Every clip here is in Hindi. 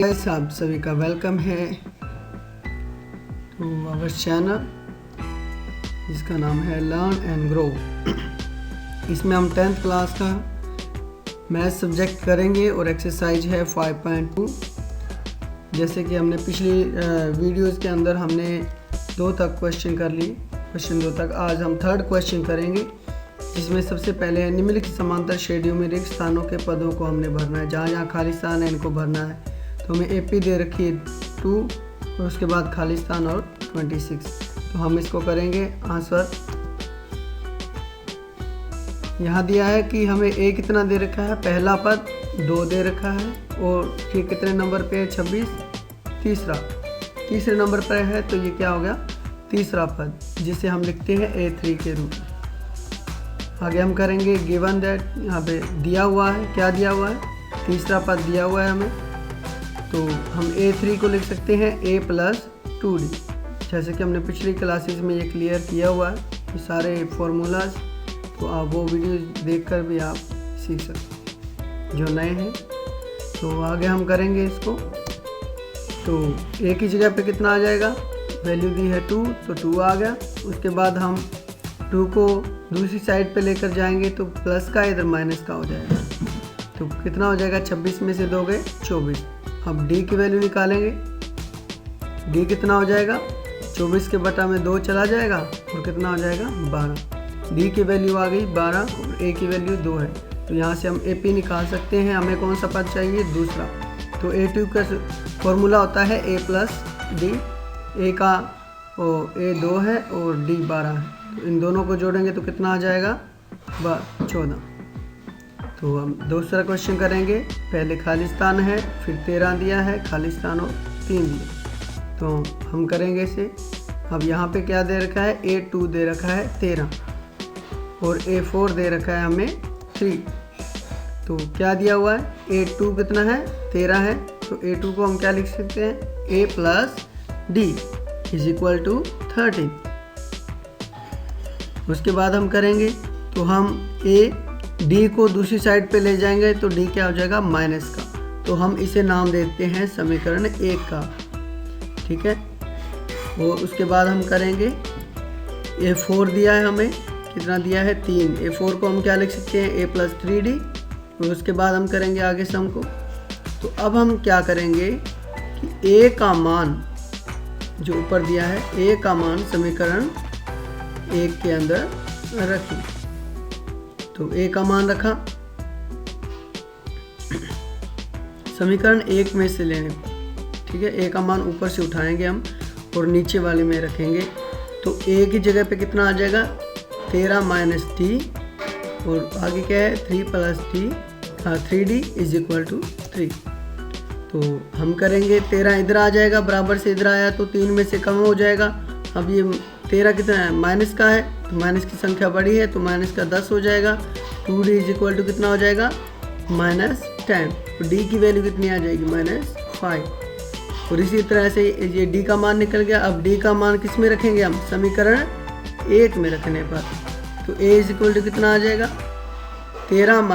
गाइस, आप सभी का वेलकम है टू आवर चैनल जिसका नाम है लर्न एंड ग्रो। इसमें हम 10th क्लास का मैथ सब्जेक्ट करेंगे और एक्सरसाइज है 5.2। जैसे कि हमने पिछली वीडियोस के अंदर हमने 2 तक क्वेश्चन कर ली, क्वेश्चन 2 तक। आज हम 3rd क्वेश्चन करेंगे, जिसमें सबसे पहले निम्नलिखित समांतर श्रेणियों में रिक्त स्थानों के पदों को हमने भरना है। जहाँ जहाँ खाली स्थान है इनको भरना है। तो हमें AP दे रखी है 2 और उसके बाद खाली स्थान और 26। तो हम इसको करेंगे आंसर। यहाँ दिया है कि हमें A कितना दे रखा है, पहला पद 2 दे रखा है और ये कितने नंबर पे है, 26, तीसरे नंबर पर है। तो ये क्या हो गया, तीसरा पद, जिसे हम लिखते हैं A3 के रूप में। आगे हम करेंगे गिवन दैट, यहाँ पे दिया हुआ है, क्या दिया हुआ है, तीसरा पद दिया हुआ है हमें। तो हम A3 को लिख सकते हैं A + 2D, जैसे कि हमने पिछली क्लासेस में ये क्लियर किया हुआ है, ये सारे फार्मूलाज। तो आप वो वीडियो देखकर भी आप सीख सकते हैं जो नए हैं। तो आगे हम करेंगे इसको। तो A की जगह पे कितना आ जाएगा, वैल्यू दी है 2, तो 2 आ गया। उसके बाद हम 2 को दूसरी साइड पे लेकर जाएंगे तो प्लस का इधर माइनस का हो जाएगा। तो कितना हो जाएगा, 26 में से 2 गए 24। अब D की वैल्यू निकालेंगे। D कितना हो जाएगा, 24 के बटा में 2 चला जाएगा और कितना हो जाएगा, 12। D की वैल्यू आ गई 12 और A की वैल्यू 2 है। तो यहाँ से हम AP निकाल सकते हैं। हमें कौन सा पद चाहिए, दूसरा। तो A2 का फॉर्मूला होता है A + D। A का A 2 है और D 12 है। तो इन दोनों को जोड़ेंगे तो कितना आ जाएगा, 14। तो हम दूसरा क्वेश्चन करेंगे। पहले खाली स्थान है, फिर 13 दिया है, खाली स्थान और 3 दिया। तो हम करेंगे इसे। अब यहाँ पे क्या दे रखा है, A2 दे रखा है 13 और A4 दे रखा है हमें 3। तो क्या दिया हुआ है, A2 कितना है, 13 है। तो A2 को हम क्या लिख सकते हैं, A + D = 13। उसके बाद हम करेंगे तो हम D को दूसरी साइड पे ले जाएंगे तो D क्या हो जाएगा, माइनस का। तो हम इसे नाम देते हैं समीकरण 1 का, ठीक है। और उसके बाद हम करेंगे A4 दिया है हमें, कितना दिया है, 3। A4 को हम क्या लिख सकते हैं, A + 3D। और उसके बाद हम करेंगे आगे सम को। तो अब हम क्या करेंगे कि A का मान जो ऊपर दिया है, A का मान समीकरण 1 के अंदर रखें। तो A का मान रखा समीकरण 1 में से लेने पर, ठीक है। A का मान ऊपर से उठाएंगे हम और नीचे वाले में रखेंगे। तो A की जगह पे कितना आ जाएगा, 13 - D और आगे क्या है, 3 + 3D = 3। तो हम करेंगे 13 इधर आ जाएगा, बराबर से इधर आया तो 3 में से कम हो जाएगा। अब ये 13 कितना है, माइनस का है, तो माइनस की संख्या बड़ी है तो माइनस का 10 हो जाएगा। 2D = कितना हो जाएगा, -10। तो D की वैल्यू कितनी आ जाएगी, -5। और इसी तरह से ये D का मान निकल गया। अब D का मान किस में रखेंगे हम, समीकरण 1 में रखने पर। तो A = कितना आ जाएगा, 13 -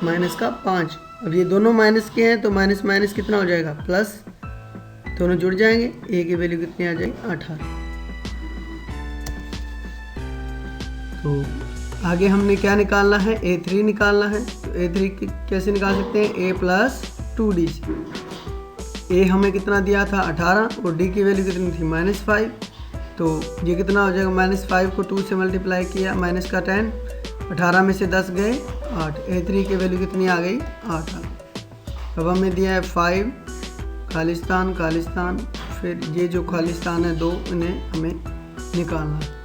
-5। अब ये दोनों माइनस के हैं तो माइनस माइनस कितना हो जाएगा, प्लस, दोनों जुड़ जाएंगे। A की वैल्यू कितनी आ जाएगी, 18। तो आगे हमने क्या निकालना है, A3 निकालना है। तो A3 कैसे निकाल सकते हैं, A + 2D से। A हमें कितना दिया था, 18 और D की वैल्यू कितनी थी, -5। तो ये कितना हो जाएगा, -5 को 2 से मल्टीप्लाई किया, माइनस का 10, 18 में से 10 गए 8। A3 की वैल्यू कितनी आ गई, 8 आ गई। अब हमें दिया है 5, खाली स्थान, फिर ये जो खाली स्थान है 2, इन्हें हमें निकालना है।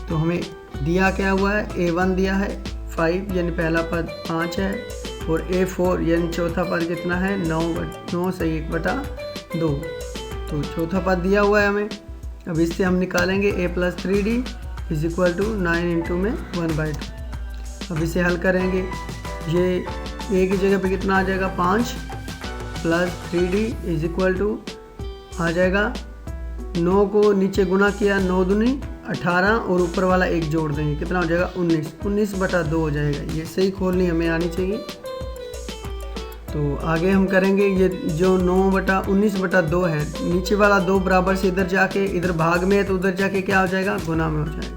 तो हमें दिया क्या हुआ है, A1 दिया है 5 यानी पहला पद 5 है और A4 यानी चौथा पद कितना है, 9 से 1/2। तो चौथा पद दिया हुआ है हमें। अब इससे हम निकालेंगे A + 3D = 9 × में 1/2। अब इसे हल करेंगे। ये A की जगह पे कितना आ जाएगा, 5 + 3D = आ जाएगा 9 को नीचे गुना किया, 9 दूनी 18 और ऊपर वाला 1 जोड़ देंगे, कितना हो जाएगा, 19 19/2 हो जाएगा। ये सही खोलनी हमें आनी चाहिए। तो आगे हम करेंगे ये जो 9/19/2 है, नीचे वाला 2 बराबर से इधर जाके, इधर भाग में है तो उधर जाके क्या हो जाएगा, गुना में हो जाएगा।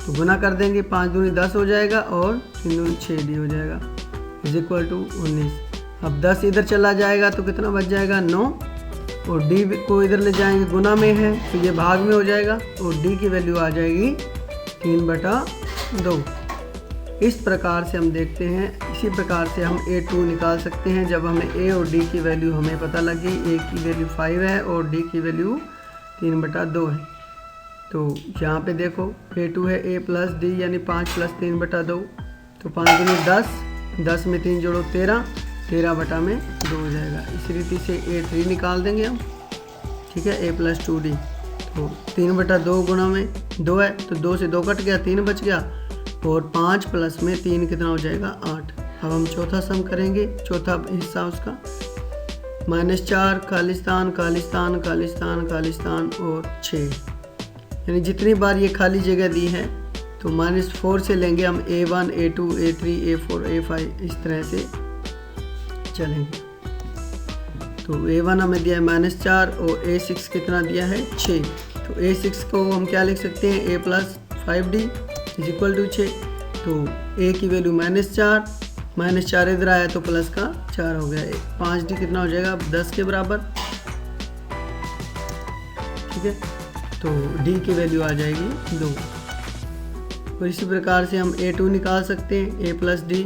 तो गुना कर देंगे, 5 दूनी 10 हो जाएगा और 3 दूनी 6D हो जाएगा = 19। अब 10 इधर चला जाएगा तो कितना बच जाएगा, 9, और D को इधर ले जाएंगे, गुना में है तो ये भाग में हो जाएगा और D की वैल्यू आ जाएगी 3/2। इस प्रकार से हम देखते हैं, इसी प्रकार से हम A2 निकाल सकते हैं जब हमें A और D की वैल्यू हमें पता लग गई। A की वैल्यू 5 है और D की वैल्यू 3/2 है। तो यहाँ पे देखो A2 है A + D यानी 5 + 3/2, तो 5 दूनी 10, 10 में 3 जोड़ो 13, 13/2 हो जाएगा। इसी रीति से A3 निकाल देंगे हम, ठीक है, A + 2D। तो 3/2 गुणा में 2 है तो 2 से 2 कट गया, 3 बच गया, और 5 प्लस में 3 कितना हो जाएगा, 8। अब हम चौथा सम करेंगे, चौथा हिस्सा उसका -4 खालिस्तान खालिस्तान खालिस्तान खालिस्तान और 6, यानी जितनी बार ये खाली जगह दी है तो -4 से लेंगे हम A1 A2 A3 A4 A5 इस तरह से चलेंगे। तो A1 हमें दिया है -4 और A6 कितना दिया है, 6। तो A6 को हम क्या लिख सकते हैं, A + 5D = 6। तो A की वैल्यू -4 इधर आया तो प्लस का 4 हो गया, 5D कितना हो जाएगा, 10 के बराबर, ठीक है। तो D की वैल्यू आ जाएगी 2। और इसी प्रकार से हम A2 निकाल सकते हैं, A + D।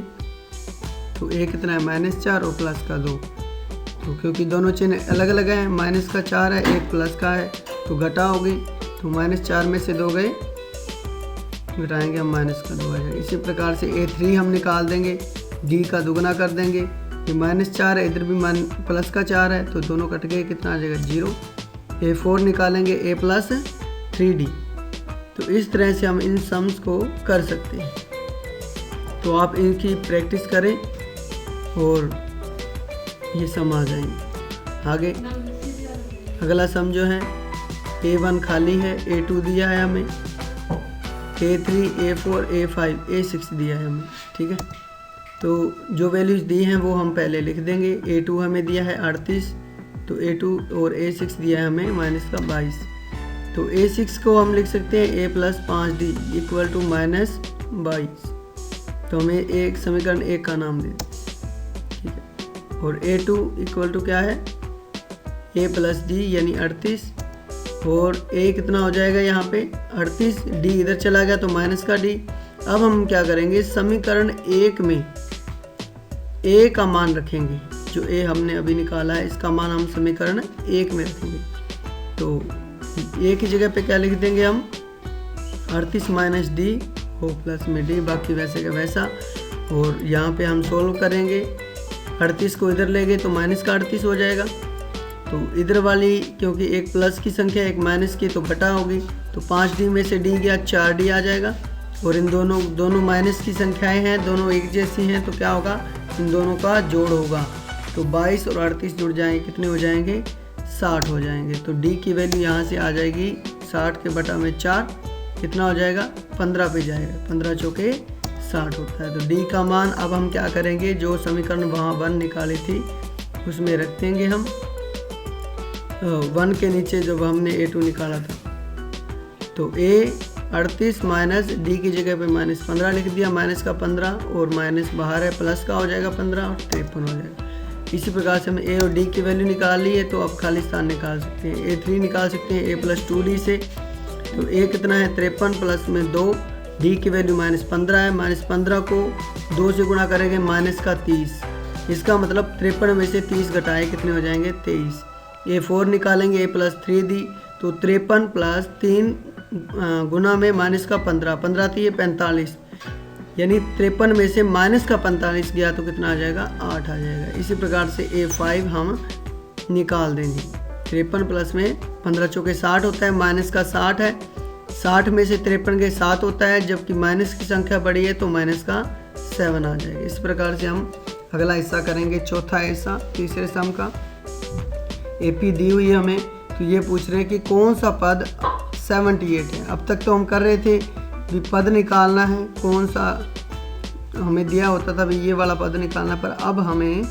तो A कितना है, -4 और प्लस का 2। तो क्योंकि दोनों चिन्ह अलग अलग हैं, -4 है, एक प्लस का है, तो घटा होगी, तो -4 में से 2 गए, घटाएंगे हम, -2 आ जाएगा। इसी प्रकार से A3 हम निकाल देंगे, D का दुगना कर देंगे, ये -4 है, इधर भी प्लस का 4 है, तो दोनों कट गए, कितना आ जाएगा, 0। A4 निकालेंगे, A + 3D। तो इस तरह से हम इन सम्स को कर सकते हैं। तो आप इनकी प्रैक्टिस करें और ये सम आ जाएंगे। आगे अगला सम जो है, A1 खाली है, A2 दिया है हमें, A3 A4 A5 A6 दिया है हमें, ठीक है। तो जो वैल्यूज दी हैं वो हम पहले लिख देंगे। A2 हमें दिया है 38, तो A2 और A6 दिया है हमें -22। तो A6 को हम लिख सकते हैं A + 5D = -22। तो हमें एक समीकरण 1 का नाम दें, ठीक है। और A2 = क्या है, A + D यानी 38, और A कितना हो जाएगा यहाँ पे 38, D इधर चला गया तो माइनस का D। अब हम क्या करेंगे, समीकरण 1 में A का मान रखेंगे, जो A हमने अभी निकाला है इसका मान हम समीकरण 1 में रखेंगे। तो A की जगह पे क्या लिख देंगे हम, 38 - D हो प्लस में D, बाकी वैसे का वैसा। और यहाँ पे हम सोल्व करेंगे, 38 को इधर ले गए तो -38 हो जाएगा। तो इधर वाली क्योंकि एक प्लस की संख्या एक माइनस की तो घटा होगी, तो 5D में से D गया, 4D आ जाएगा। और इन दोनों माइनस की संख्याएं हैं, दोनों एक जैसी हैं, तो क्या होगा, इन दोनों का जोड़ होगा। तो 22 और 38 जुड़ जाएंगे, कितने हो जाएंगे, 60 हो जाएंगे। तो D की वैल्यू यहाँ से आ जाएगी 60 के बटा में 4, कितना हो जाएगा, 15 पे जाएगा, 15 चौके 60 होता है। तो D का मान अब हम क्या करेंगे, जो समीकरण वहाँ 1 निकाली थी उसमें रख देंगे हम, 1 के नीचे जब हमने A2 निकाला था। तो A 38 माइनस D की जगह पे -15 लिख दिया, माइनस का 15 और माइनस बाहर है, प्लस का हो जाएगा 15 और 53 हो जाएगा। इसी प्रकार से हम A और D की वैल्यू निकाल ली है, तो अब खाली स्थान निकाल सकते हैं। A3 निकाल सकते हैं A + 2D से। तो A कितना है, 53 प्लस में 2, D की वैल्यू -15 है, -15 को 2 से गुणा करेंगे, -30। इसका मतलब 53 में से 30 घटाए, कितने हो जाएंगे, 23। A4 निकालेंगे A + 3D, तो 53 प्लस 3 गुना में माइनस का 15, 15 थी 45, यानी 53 में से माइनस का 45 गया तो कितना आ जाएगा, 8 आ जाएगा। इसी प्रकार से A5 हम निकाल देंगे। 53 प्लस में 15 चौके 60 होता है, माइनस का 60 है, 60 में से 53 के 7 होता है, जबकि माइनस की संख्या बड़ी है तो माइनस का 7 आ जाएगा। इस प्रकार से हम अगला हिस्सा करेंगे, चौथा हिस्सा तीसरे सम का। AP दी हुई है हमें, तो ये पूछ रहे हैं कि कौन सा पद 78 है। अब तक तो हम कर रहे थे भी पद निकालना है, कौन सा हमें दिया होता था भी ये वाला पद निकालना, पर अब हमें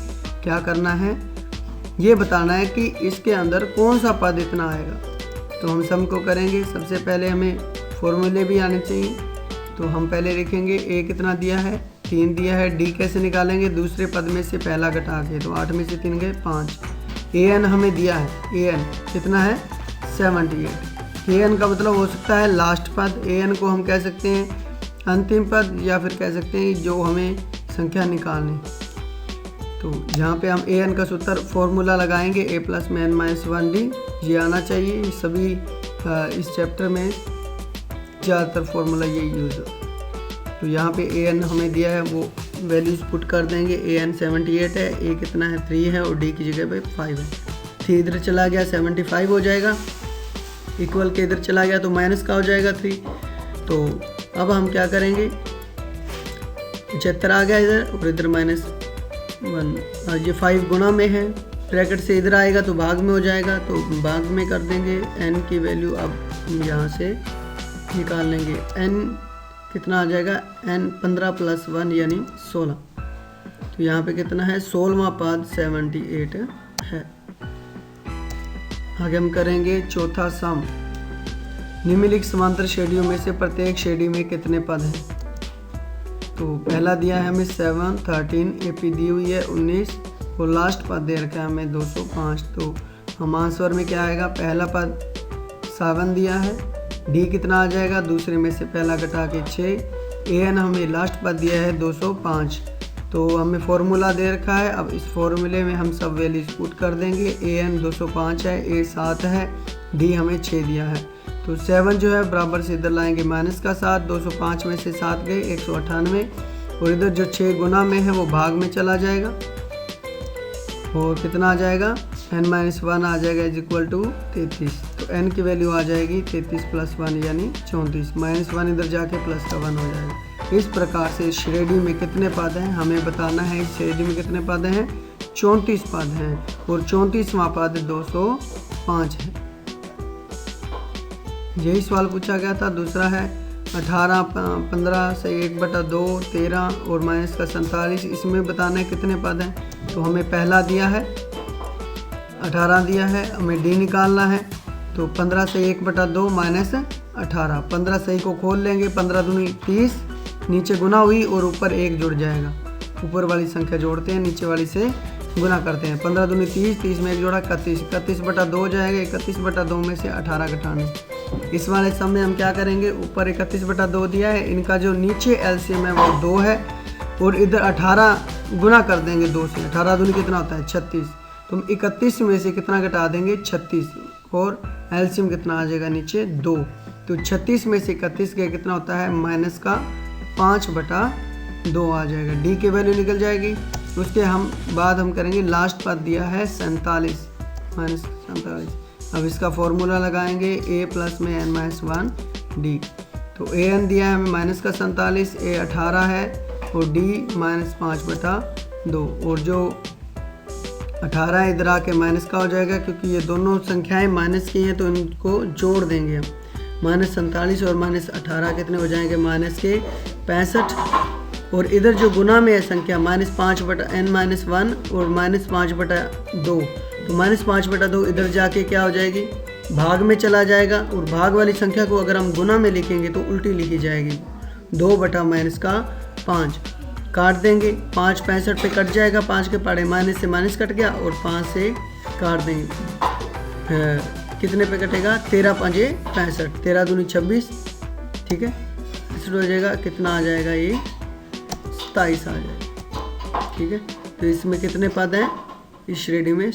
क्या करना है, ये बताना है कि इसके अंदर कौन सा पद इतना आएगा। तो हम सम को करेंगे। सबसे पहले हमें फॉर्मूले भी आने चाहिए, तो हम पहले लिखेंगे a कितना दिया है, 3 दिया है। d कैसे निकालेंगे, दूसरे पद में से पहला घटा के, तो 8 में से 3 गए 5। an हमें दिया है, an कितना है 78। an का मतलब हो सकता है लास्ट पद, an को हम कह सकते हैं अंतिम पद, या फिर कह सकते हैं जो हमें संख्या निकालनी। तो यहाँ पे हम an का सूत्र फॉर्मूला लगाएंगे, a + n - 1d, ये आना चाहिए। सभी इस चैप्टर में ज़्यादातर फार्मूला यही यूज़ हो। तो यहाँ पे an हमें दिया है, वो वैल्यूज़ पुट कर देंगे। an 78 है, a कितना है 3 है, और d की जगह पे 5 है। 3 इधर चला गया 75 हो जाएगा, इक्वल के इधर चला गया तो माइनस का हो जाएगा 3। तो अब हम क्या करेंगे, 75 आ गया इधर, और इधर -1, और ये 5 गुणा में है, ब्रैकेट से इधर आएगा तो भाग में हो जाएगा, तो भाग में कर देंगे। n की वैल्यू अब यहाँ से निकाल लेंगे। n कितना आ जाएगा, n 15 + 1 यानी 16। तो यहाँ पे कितना है, 16वां पद 78 है। आगे हम करेंगे चौथा सम। निम्नलिखित समांतर श्रेणियों में से प्रत्येक श्रेणी में कितने पद हैं। तो पहला दिया है हमें 7, 13, AP दी हुई है 19, और लास्ट पद दे रखा है हमें 205। तो हम आंसर में क्या आएगा, पहला पद 7 दिया है, d कितना आ जाएगा, दूसरे में से पहला घटा के 6, an हमें लास्ट पद दिया है 205। तो हमें फॉर्मूला दे रखा है, अब इस फॉर्मूले में हम सब वैल्यूज पुट कर देंगे। an 205 है, a 7 है, d हमें 6 दिया है। तो 7 जो है बराबर से इधर लाएंगे माइनस का 7, 205 में से 7 गए 198, और इधर जो 6 गुना में है वो भाग में चला जाएगा, और कितना आ जाएगा, n - 1 आ जाएगा = 33। तो n की वैल्यू आ जाएगी 33 + 1 यानी 34, -1 इधर जाके प्लस का 1 हो जाएगा। इस प्रकार से श्रेणी में कितने पद हैं हमें बताना है। इस श्रेणी में कितने पद हैं, 34 पद हैं, और 34वां पद 205 है। यही सवाल पूछा गया था। दूसरा है 18, 15 से 1/2, 13 और माइनस का 47, इसमें बताना है कितने पद हैं। तो हमें पहला दिया है 18 दिया है, हमें d निकालना है। तो 15 से 1/2 - 18, 15 सही को खोल लेंगे, 15 दूनी 30, नीचे गुना हुई और ऊपर 1 जुड़ जाएगा। ऊपर वाली संख्या जोड़ते हैं, नीचे वाली से गुना करते हैं। 15 दूनी 30, 30 में 1 जोड़ा 31, 31/2 हो जाएगा। 31/2 में से 18 घटाने। इस वाले सम में हम क्या करेंगे, ऊपर 31/2 दिया है, इनका जो नीचे एलसीएम है वो 2 है, और इधर 18 गुना कर देंगे 2 से। 18 दूनी कितना होता है 36, तो हम 31 में से कितना घटा देंगे 36, और एलसीएम कितना आ जाएगा नीचे 2। तो 36 में से 31 गए कितना होता है, माइनस का 5/2 आ जाएगा। डी की वैल्यू निकल जाएगी। उसके बाद हम करेंगे लास्ट पद दिया है 47 -47। अब इसका फॉर्मूला लगाएंगे, a + में n - 1 d। तो an दिया है हमें माइनस का 47, a 18 है, और d -5/2, और जो 18 इधर आके माइनस का हो जाएगा, क्योंकि ये दोनों संख्याएं माइनस की हैं तो इनको जोड़ देंगे हम। -47 और -18 कितने हो जाएंगे, -65। और इधर जो गुना में है संख्या -5/n - 1 और -5/2, तो -5/2 इधर जाके क्या हो जाएगी, भाग में चला जाएगा। और भाग वाली संख्या को अगर हम गुना में लिखेंगे तो उल्टी लिखी जाएगी, 2/-5 काट देंगे। 5 65 पे कट जाएगा, 5 के पहाड़े माइनस से माइनस कट गया, और 5 से काट देंगे। कितने पे कटेगा, 13 × 5 = 65, 13 दूनी 26, ठीक है। इसलिए हो जाएगा कितना आ जाएगा, ये 27 आ जाएगा, ठीक है। तो इसमें कितने पद हैं इस श्रेणी में,